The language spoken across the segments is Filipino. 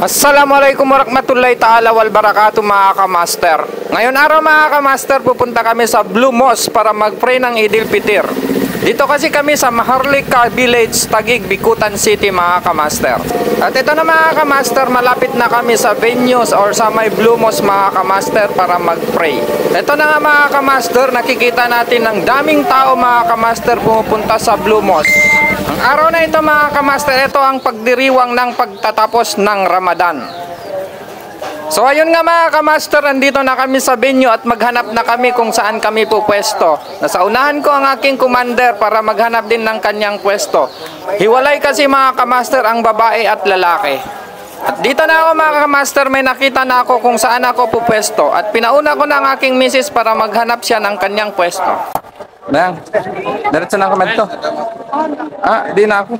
Assalamualaikum warahmatullahi ta'ala wal barakatuh mga kamaster. Ngayon araw mga kamaster, pupunta kami sa Blue Mosque para mag-pray ng Idil Fitir. Dito kasi kami sa Maharlika Village, Taguig, Bicutan City mga kamaster. At ito na mga kamaster, malapit na kami sa venues or sa may Blue Mosque mga kamaster para mag-pray. Ito na nga mga kamaster, nakikita natin ng daming tao mga kamaster pumupunta sa Blue Mosque. Ang araw na ito mga kamaster, ito ang pagdiriwang ng pagtatapos ng Ramadan. So ayun nga mga kamaster, andito na kami sa venue at maghanap na kami kung saan kami po pwesto. Nasa unahan ko ang aking commander para maghanap din ng kanyang pwesto. Hiwalay kasi mga kamaster ang babae at lalaki. At dito na ako mga kamaster, may nakita na ako kung saan ako po pwesto. At pinauna ko na ang aking misis para maghanap siya ng kanyang pwesto. Nang, diretso na ako dito. Di na ako.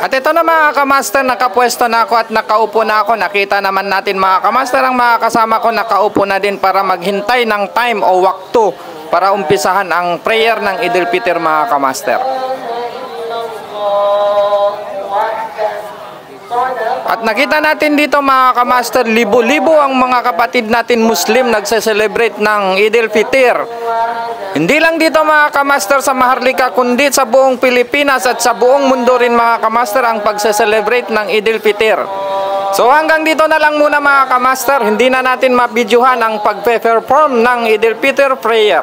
At ito na mga kamaster, nakapwesto na ako at nakaupo na ako. Nakita naman natin mga kamaster, ang mga kasama ko nakaupo na din para maghintay ng time o waktu para umpisahan ang prayer ng Idil Fitir mga kamaster. At nakita natin dito mga kamaster, libo-libo ang mga kapatid natin Muslim nagse-celebrate ng Idil Fitir. Hindi lang dito mga kamaster sa Maharlika, kundi sa buong Pilipinas at sa buong mundo rin mga kamaster ang pagse-celebrate ng Idil Fitir. So hanggang dito na lang muna mga kamaster, hindi na natin mabidyohan ang pag-perform ng Idil Fitir prayer.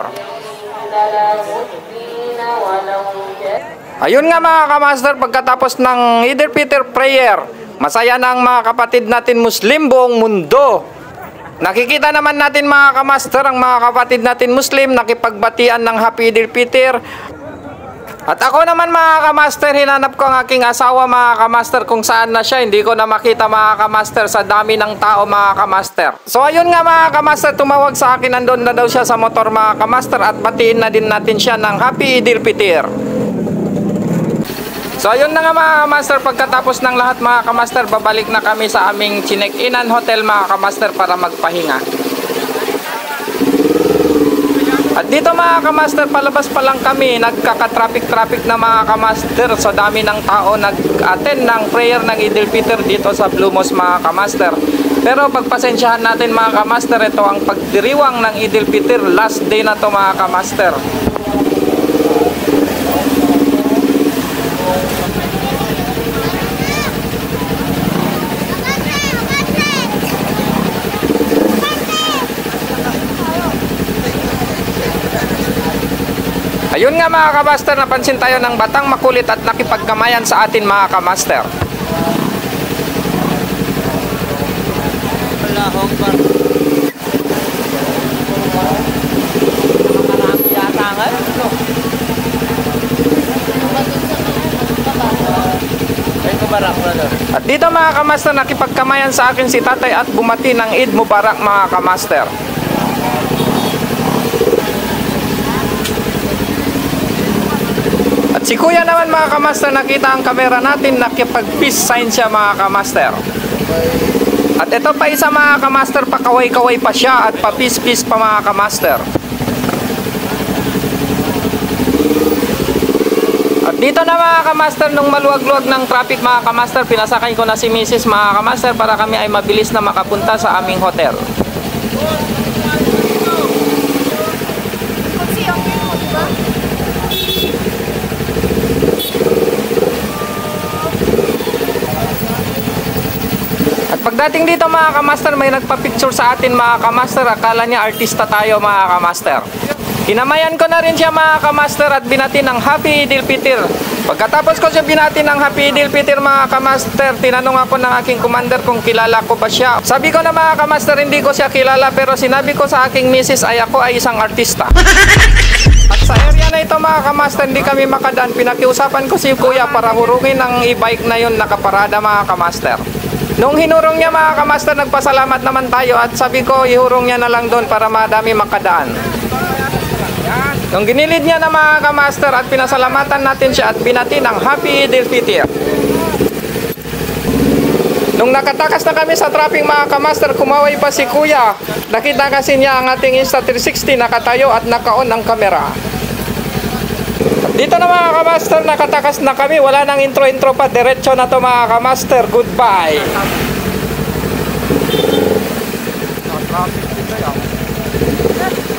Ayun nga mga kamaster, pagkatapos ng Idil Fitir prayer, masaya na ang mga kapatid natin Muslim buong mundo. Nakikita naman natin mga kamaster, ang mga kapatid natin Muslim nakipagbatian ng Happy Idil Fitir. At ako naman mga kamaster, hinanap ko ang aking asawa mga kamaster kung saan na siya. Hindi ko na makita mga kamaster sa dami ng tao mga kamaster. So ayun nga mga kamaster, tumawag sa akin, nandun na daw siya sa motor mga kamaster, at batiin na din natin siya ng Happy Idil Fitir. So ayun na nga mga kamaster, pagkatapos ng lahat mga kamaster, babalik na kami sa aming chinek-inan hotel mga kamaster para magpahinga. At dito mga kamaster, palabas pa lang kami, nagkaka-traffic na mga kamaster. So dami ng tao nag-attend ng prayer ng Idil Fitir dito sa Blue Mosque mga kamaster. Pero pagpasensyahan natin mga kamaster, ito ang pagdiriwang ng Idil Fitir, last day na to mga kamaster. Ayun nga mga kamaster, napansin tayo ng batang makulit at nakipagkamayan sa atin mga kamaster. At dito mga kamaster, nakipagkamayan sa akin si tatay at bumati ng Eid Mubarak mga kamaster. At si kuya naman mga kamaster, nakita ang kamera natin, nakipag-peace sign siya mga kamaster. At ito pa isa mga kamaster, pakaway-kaway pa siya at pa-peace-peace pa mga kamaster. At dito na mga kamaster, nung maluwag-luwag ng traffic mga kamaster, pinasakay ko na si Mrs. mga kamaster para kami ay mabilis na makapunta sa aming hotel. Pagdating dito mga kamaster, may nagpa-picture sa atin mga kamaster. Akala niya artista tayo mga kamaster. Kinamayan ko na rin siya mga kamaster at binati ng Happy Idil Fitir. Pagkatapos ko siya binati ng Happy Idil Fitir mga kamaster, tinanong ako ng aking commander kung kilala ko ba siya. Sabi ko na mga kamaster, hindi ko siya kilala, pero sinabi ko sa aking misis ay ako ay isang artista. At sa area na ito mga kamaster, hindi kami makadaan. Pinakiusapan ko si kuya para hurungin ang e-bike na yun nakaparada mga kamaster. Nung hinurong niya mga kamaster, nagpasalamat naman tayo at sabi ko ihurong niya na lang doon para madami makadaan. Nung ginilid niya na mga kamaster at pinasalamatan natin siya at binati ng Happy Idil Fitir. Nung nakatakas na kami sa traffic mga kamaster, kumaway pa si kuya. Nakita kasi niya ang ating Insta360 nakatayo at naka-on ang camera. Dito na mga kamaster, nakatakas na kami. Wala nang intro-intro pa. Diretso na to mga kamaster. Goodbye. Traffic dito yan.